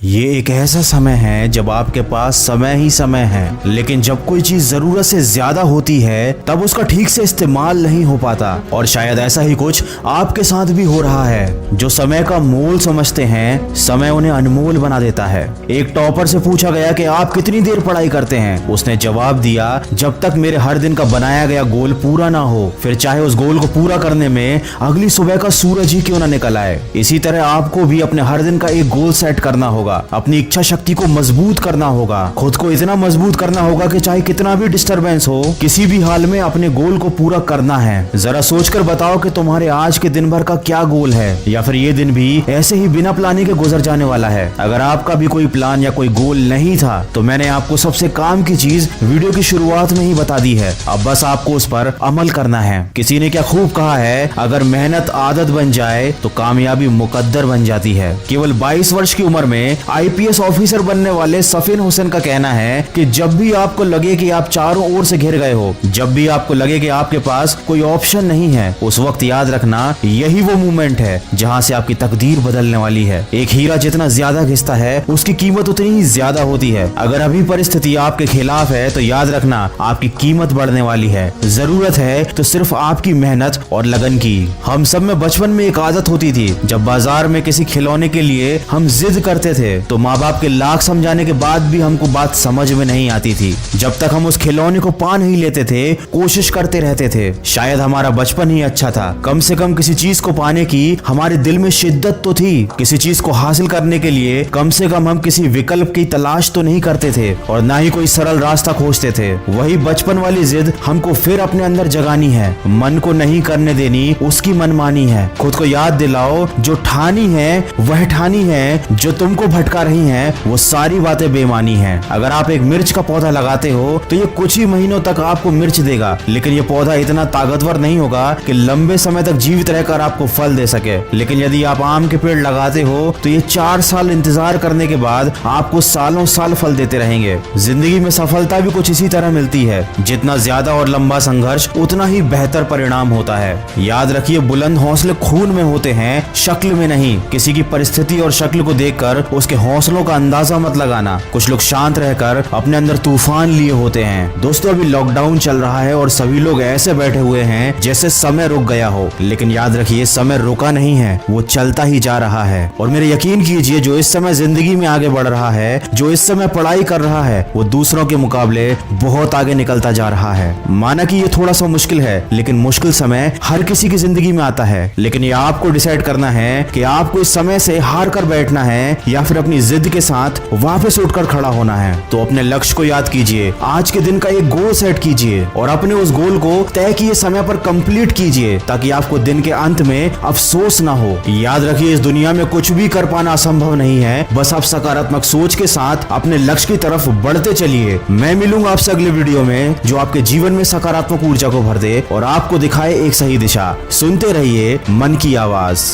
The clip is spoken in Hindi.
ये एक ऐसा समय है जब आपके पास समय ही समय है, लेकिन जब कोई चीज जरूरत से ज्यादा होती है तब उसका ठीक से इस्तेमाल नहीं हो पाता। और शायद ऐसा ही कुछ आपके साथ भी हो रहा है। जो समय का मोल समझते हैं, समय उन्हें अनमोल बना देता है। एक टॉपर से पूछा गया कि आप कितनी देर पढ़ाई करते हैं। उसने जवाब दिया, जब तक मेरे हर दिन का बनाया गया गोल पूरा ना हो, फिर चाहे उस गोल को पूरा करने में अगली सुबह का सूरज ही क्यों ना निकल आए। इसी तरह आपको भी अपने हर दिन का एक गोल सेट करना होगा, अपनी इच्छा शक्ति को मजबूत करना होगा, खुद को इतना मजबूत करना होगा कि चाहे कितना भी डिस्टरबेंस हो, किसी भी हाल में अपने गोल को पूरा करना है। जरा सोचकर बताओ कि तुम्हारे आज के दिन भर का क्या गोल है, या फिर ये दिन भी ऐसे ही बिना प्लानिंग के गुजर जाने वाला है। अगर आपका भी कोई प्लान या कोई गोल नहीं था तो मैंने आपको सबसे काम की चीज वीडियो की शुरुआत में ही बता दी है। अब बस आपको उस पर अमल करना है। किसी ने क्या खूब कहा है, अगर मेहनत आदत बन जाए तो कामयाबी मुकद्दर बन जाती है। केवल 22 वर्ष की उम्र में आईपीएस ऑफिसर बनने वाले सफीन हुसैन का कहना है कि जब भी आपको लगे कि आप चारों ओर से घिर गए हो, जब भी आपको लगे कि आपके पास कोई ऑप्शन नहीं है, उस वक्त याद रखना यही वो मोमेंट है जहां से आपकी तकदीर बदलने वाली है। एक हीरा जितना ज्यादा घिसता है उसकी कीमत उतनी ही ज्यादा होती है। अगर अभी परिस्थिति आपके खिलाफ है तो याद रखना आपकी कीमत बढ़ने वाली है। जरूरत है तो सिर्फ आपकी मेहनत और लगन की। हम सब में बचपन में एक आदत होती थी, जब बाजार में किसी खिलौने के लिए हम जिद करते थे तो माँ बाप के लाख समझाने के बाद भी हमको बात समझ में नहीं आती थी। जब तक हम उस खिलौने को पा नहीं लेते थे, कोशिश करते रहते थे। शायद हमारा बचपन ही अच्छा था। कम से कम किसी चीज को पाने की हमारे दिल में शिद्दत तो थी। किसी चीज को हासिल करने के लिए कम से कम हम किसी विकल्प की तलाश तो नहीं करते थे, और ना ही कोई सरल रास्ता खोजते थे। वही बचपन वाली जिद हमको फिर अपने अंदर जगानी है। मन को नहीं करने देनी उसकी मनमानी है। खुद को याद दिलाओ, जो ठानी है वह ठानी है, जो तुमको भटका रही हैं वो सारी बातें बेमानी हैं। अगर आप एक मिर्च का पौधा लगाते हो तो ये कुछ ही महीनों तक आपको मिर्च देगा, लेकिन ये पौधा इतना ताकतवर नहीं होगा कि लंबे समय तक जीवित रहकर आपको फल दे सके। लेकिन यदि आप आम के पेड़ लगाते हो तो ये 4 साल इंतजार करने के बाद आपको सालों साल फल देते रहेंगे। जिंदगी में सफलता भी कुछ इसी तरह मिलती है। जितना ज्यादा और लंबा संघर्ष उतना ही बेहतर परिणाम होता है। याद रखिए, बुलंद हौसले खून में होते हैं, शक्ल में नहीं। किसी की परिस्थिति और शक्ल को देखकर उसके हौसलों का अंदाजा मत लगाना। कुछ लोग शांत रहकर अपने अंदर तूफान लिए होते हैं। दोस्तों, अभी लॉकडाउन चल रहा है और सभी लोग ऐसे बैठे हुए हैं जैसे समय रुक गया हो, लेकिन याद रखिए समय रुका नहीं है, वो चलता ही जा रहा है। और मेरे यकीन कीजिए, जो इस समय जिंदगी में आगे बढ़ रहा है, जो इस समय पढ़ाई कर रहा है, वो दूसरों के मुकाबले बहुत आगे निकलता जा रहा है। माना कि ये थोड़ा सा मुश्किल है, लेकिन मुश्किल समय हर किसी की जिंदगी में आता है। लेकिन ये आपको डिसाइड करना है कि आपको इस समय से हार कर बैठना है या फिर अपनी जिद के साथ वापस उठकर खड़ा होना है। तो अपने लक्ष्य को याद कीजिए, आज के दिन का एक गोल सेट कीजिए और अपने उस गोल को तय किए समय पर कंप्लीट कीजिए, ताकि आपको दिन के अंत में अफसोस ना हो। याद रखिए, इस दुनिया में कुछ भी कर पाना असंभव नहीं है। बस आप सकारात्मक सोच के साथ अपने लक्ष्य की तरफ बढ़ते चलिए। मैं मिलूंगा आपसे अगले वीडियो में, जो आपके जीवन में सकारात्मक ऊर्जा को भर दे और आपको दिखाए एक सही दिशा। सुनते रहिए मन की आवाज।